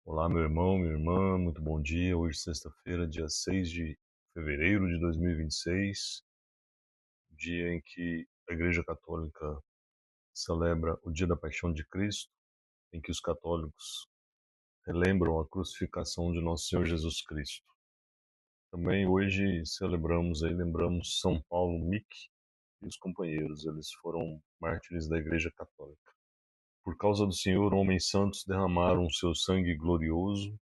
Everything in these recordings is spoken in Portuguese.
Olá, meu irmão, minha irmã, muito bom dia. Hoje, sexta-feira, dia 6 de fevereiro de 2026, dia em que a Igreja Católica celebra o Dia da Paixão de Cristo, em que os católicos relembram a crucificação de nosso Senhor Jesus Cristo. Também hoje lembramos São Paulo Mick e os companheiros, eles foram mártires da Igreja Católica. Por causa do Senhor, homens santos derramaram seu sangue glorioso.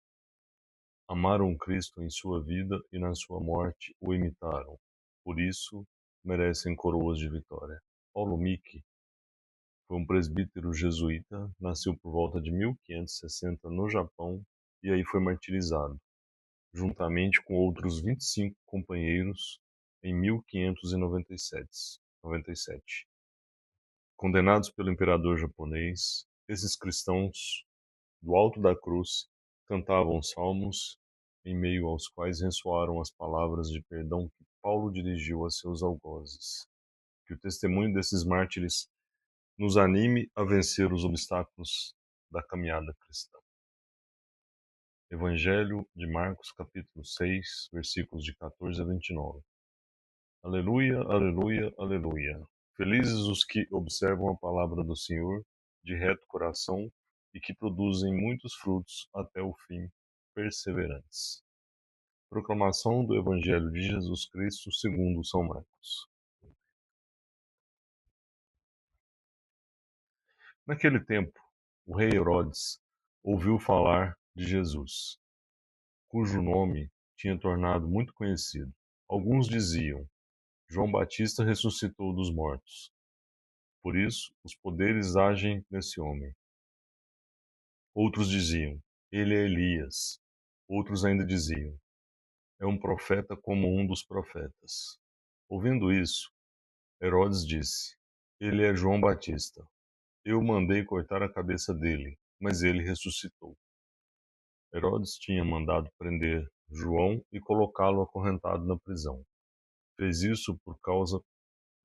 Amaram Cristo em sua vida e na sua morte o imitaram. Por isso, merecem coroas de vitória. Paulo Miki foi um presbítero jesuíta, nasceu por volta de 1560 no Japão e aí foi martirizado, juntamente com outros 25 companheiros em 1597. Condenados pelo imperador japonês, esses cristãos do alto da cruz, cantavam salmos, em meio aos quais ressoaram as palavras de perdão que Paulo dirigiu a seus algozes. Que o testemunho desses mártires nos anime a vencer os obstáculos da caminhada cristã. Evangelho de Marcos, capítulo 6, versículos de 14 a 29. Aleluia, aleluia, aleluia. Felizes os que observam a palavra do Senhor de reto coração e que produzem muitos frutos até o fim, perseverantes. Proclamação do Evangelho de Jesus Cristo segundo São Marcos. Naquele tempo, o rei Herodes ouviu falar de Jesus, cujo nome tinha tornado muito conhecido. Alguns diziam: João Batista ressuscitou dos mortos. Por isso, os poderes agem nesse homem. Outros diziam: ele é Elias. Outros ainda diziam: é um profeta como um dos profetas. Ouvindo isso, Herodes disse: ele é João Batista. Eu mandei cortar a cabeça dele, mas ele ressuscitou. Herodes tinha mandado prender João e colocá-lo acorrentado na prisão. Fez isso por causa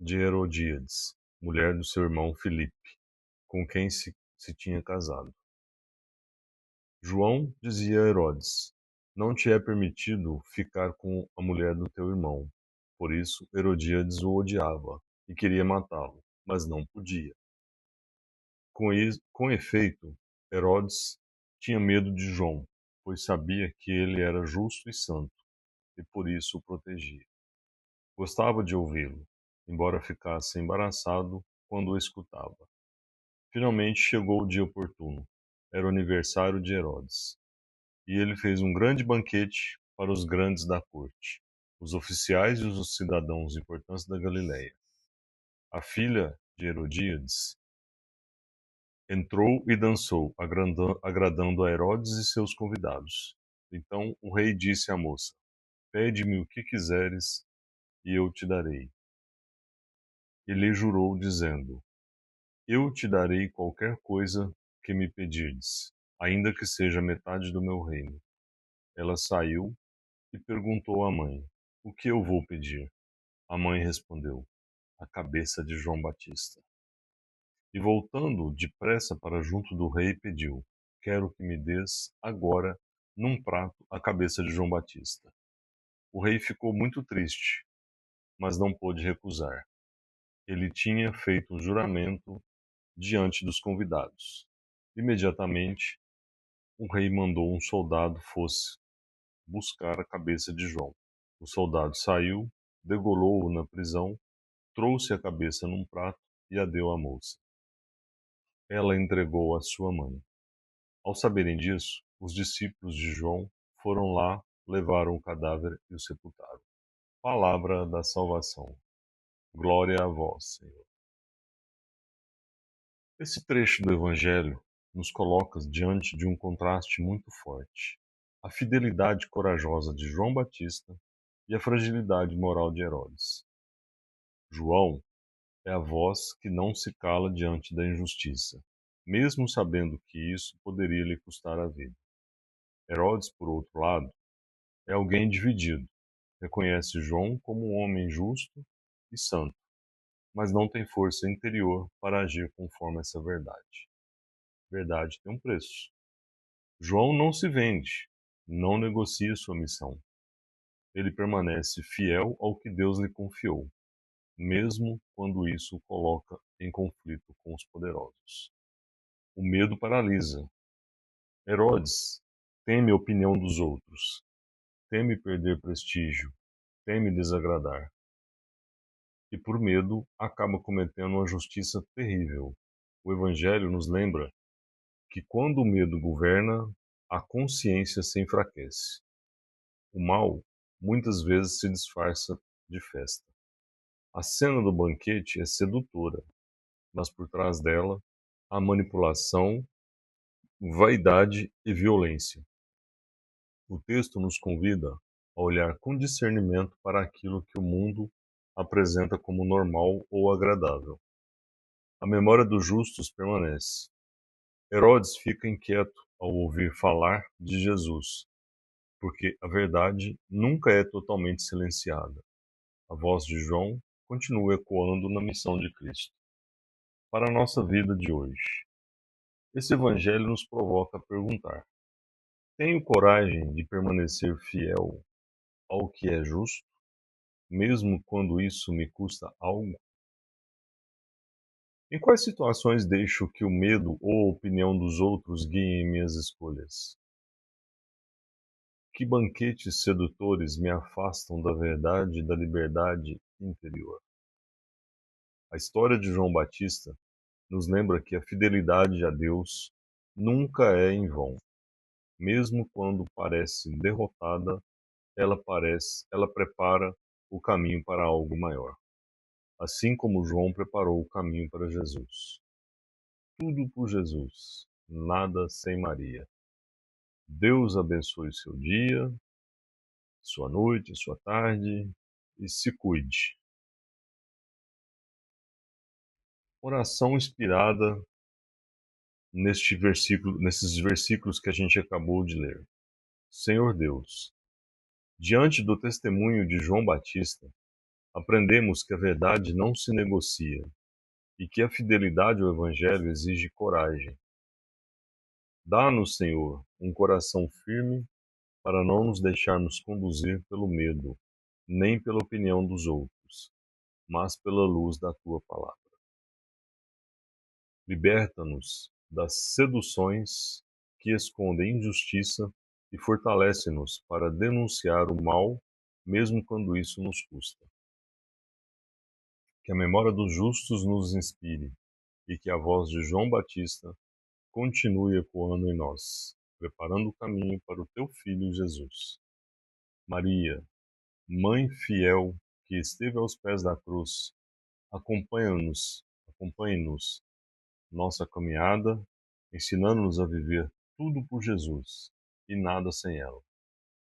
de Herodíades, mulher do seu irmão Filipe, com quem se tinha casado. João dizia a Herodes: não te é permitido ficar com a mulher do teu irmão. Por isso, Herodíades o odiava e queria matá-lo, mas não podia. Com efeito, Herodes tinha medo de João, pois sabia que ele era justo e santo, e por isso o protegia. Gostava de ouvi-lo, embora ficasse embaraçado quando o escutava. Finalmente chegou o dia oportuno. Era o aniversário de Herodes. E ele fez um grande banquete para os grandes da corte, os oficiais e os cidadãos importantes da Galiléia. A filha de Herodíades entrou e dançou, agradando a Herodes e seus convidados. Então o rei disse à moça: pede-me o que quiseres e eu te darei. E lhe jurou, dizendo: eu te darei qualquer coisa que me pedirdes, ainda que seja metade do meu reino. Ela saiu e perguntou à mãe: o que eu vou pedir? A mãe respondeu: a cabeça de João Batista. E voltando depressa para junto do rei, pediu: quero que me des agora, num prato, a cabeça de João Batista. O rei ficou muito triste, mas não pôde recusar. Ele tinha feito um juramento diante dos convidados. Imediatamente, o rei mandou um soldado fosse buscar a cabeça de João. O soldado saiu, degolou-o na prisão, trouxe a cabeça num prato e a deu à moça. Ela entregou à sua mãe. Ao saberem disso, os discípulos de João foram lá, levaram o cadáver e o sepultaram. Palavra da salvação. Glória a vós, Senhor. Esse trecho do Evangelho nos coloca diante de um contraste muito forte: a fidelidade corajosa de João Batista e a fragilidade moral de Herodes. João é a voz que não se cala diante da injustiça, mesmo sabendo que isso poderia lhe custar a vida. Herodes, por outro lado, é alguém dividido. Reconhece João como um homem justo e santo, mas não tem força interior para agir conforme essa verdade. Verdade tem um preço. João não se vende, não negocia sua missão. Ele permanece fiel ao que Deus lhe confiou, mesmo quando isso o coloca em conflito com os poderosos. O medo paralisa. Herodes teme a opinião dos outros, teme perder prestígio, teme desagradar. E por medo acaba cometendo uma justiça terrível. O Evangelho nos lembra que quando o medo governa, a consciência se enfraquece. O mal muitas vezes se disfarça de festa. A cena do banquete é sedutora, mas por trás dela há manipulação, vaidade e violência. O texto nos convida a olhar com discernimento para aquilo que o mundo apresenta como normal ou agradável. A memória dos justos permanece. Herodes fica inquieto ao ouvir falar de Jesus, porque a verdade nunca é totalmente silenciada. A voz de João continua ecoando na missão de Cristo. Para a nossa vida de hoje, esse evangelho nos provoca a perguntar: tenho coragem de permanecer fiel ao que é justo, mesmo quando isso me custa algo? Em quais situações deixo que o medo ou a opinião dos outros guiem minhas escolhas? Que banquetes sedutores me afastam da verdade e da liberdade interior? A história de João Batista nos lembra que a fidelidade a Deus nunca é em vão. Mesmo quando parece derrotada, ela prepara o caminho para algo maior. Assim como João preparou o caminho para Jesus. Tudo por Jesus, nada sem Maria. Deus abençoe seu dia, sua noite, sua tarde e se cuide. Oração inspirada nesses versículos que a gente acabou de ler. Senhor Deus, diante do testemunho de João Batista, aprendemos que a verdade não se negocia e que a fidelidade ao Evangelho exige coragem. Dá-nos, Senhor, um coração firme para não nos deixarmos conduzir pelo medo, nem pela opinião dos outros, mas pela luz da tua palavra. Liberta-nos das seduções que escondem injustiça e fortalece-nos para denunciar o mal, mesmo quando isso nos custa. Que a memória dos justos nos inspire e que a voz de João Batista continue ecoando em nós, preparando o caminho para o teu Filho Jesus. Maria, Mãe fiel que esteve aos pés da cruz, acompanhe-nos nossa caminhada, ensinando-nos a viver tudo por Jesus e nada sem ela.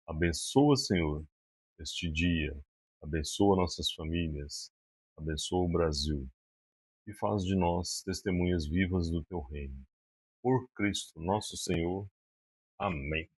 Abençoa, Senhor, este dia, abençoa nossas famílias, abençoa o Brasil e faz de nós testemunhas vivas do teu reino. Por Cristo nosso Senhor. Amém.